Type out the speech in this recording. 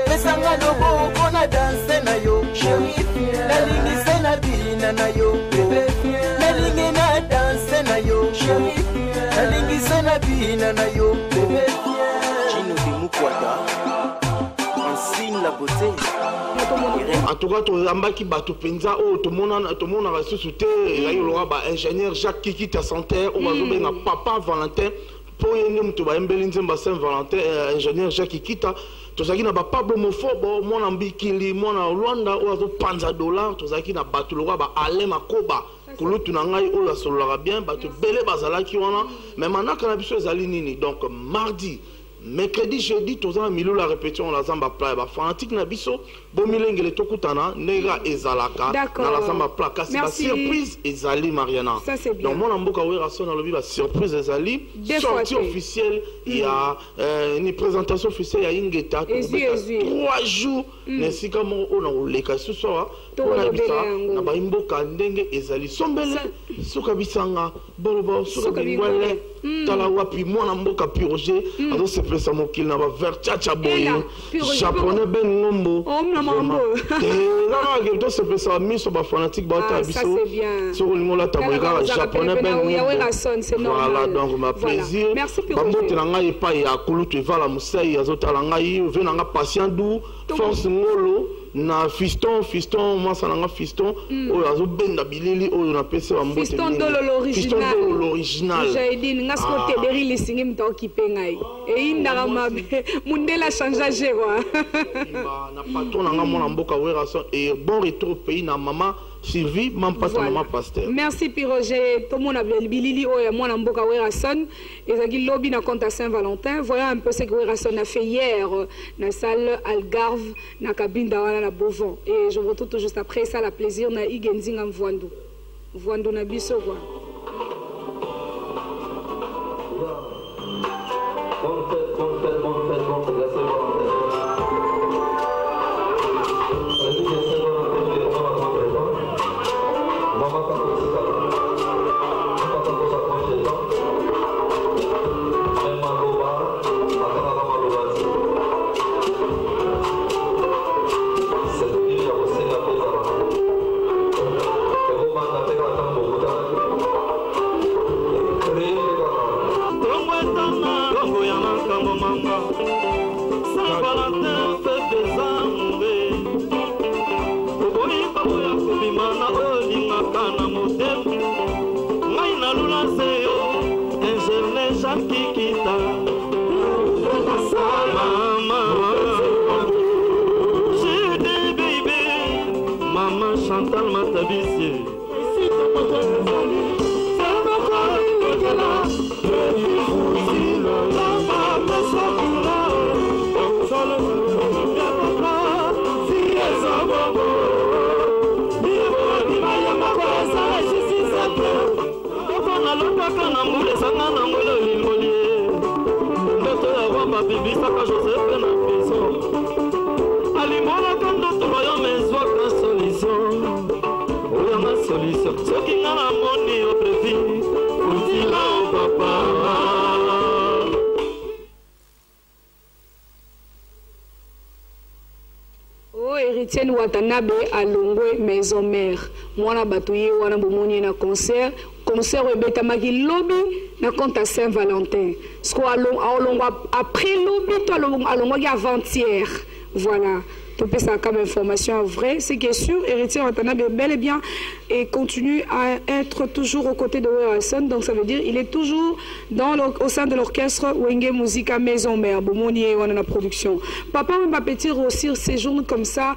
Pesanga lobo kona danse na yo Nalingi na bina na yo Nalingi na danse na yo Nalingi na bina na yo Chino Bimukwata enseigne la beauté. En tout cas, tu as qui bateau penza oh tout le monde a reçu sauté là il aura ba ingénieur Jacques Kiki ta santé ou bazobenga papa Valentin pour yengem to ba embelinze ba Saint Valentin ingénieur Jacques Kiki ta to zaki na ba Pablo Mofo mon ambikili mon Rwanda ou azo panza dollar to zaki na bateau lo ba Alain Makoba kulutu na ngai o la solo bien bateau belé bazalaki wana mais maintenant quand biso ezali nini donc mardi mercredi, jeudi, tous les milieu la répétition la zamba playa ba fanatique na biso bomilengele tokutana nega ezalaka na la zamba playa c'est ba surprise ezali Mariana. Donc mon amboka wera son na lobi ba surprise ezali sortie officielle il y a une présentation officielle ya Ingeta 3 jours nesika mo ona oleka ce soir ona bisa na ba imboka ndenge ezali sombele suka bisanga bolobo suka bingwele tala wapi mon amboka piroger azo se fait ça mokil na ba ver chacha boyo japonais ben ngombo non non se fait ça miso ba fanatique ba ta biso sur le mola taboga japonais ben ngombo voilà donc ma plaisir ba motela ngai pa ya kulutu vala musai azotala ngai vena nga patient dou force ngolo na fiston moi ça nga fiston o azo benda bilili o na pese wa mbote fiston de l'original j'ai dit nga sko tederi lisingi mto kipengai e indara mabe mundela changer quoi na patron nga mona mboka wera son et bon retour au pays na maman Sylvie mampata maman pasteur. Merci Piroger tout mon abel bilili o ya mona mboka wera son ezaki lobby na compte à Saint-Valentin. Voilà un peu ce que wera son a fait hier na salle Algarve na cabine d'Awana na Beauvant et je vous retrouve tout juste après ça la plaisir na Igenzinga Mvwandu na biso quoi. Chantal Matabisi Héritienne Watanabe à Longwe maison mère mwana batuye wana bomoni na concert ebetamaki lobby na compte à Saint-Valentin ce qu'on après lobby to alongwaki avant-hier voilà tout ça comme information vraie c'est que sûr Héritienne Watanabe bel et bien et continue à être toujours aux côtés de Werason donc ça veut dire il est toujours au sein de l'orchestre Wenge Musica maison mère bomoni wana na production papa m'a petit aussi séjourne comme ça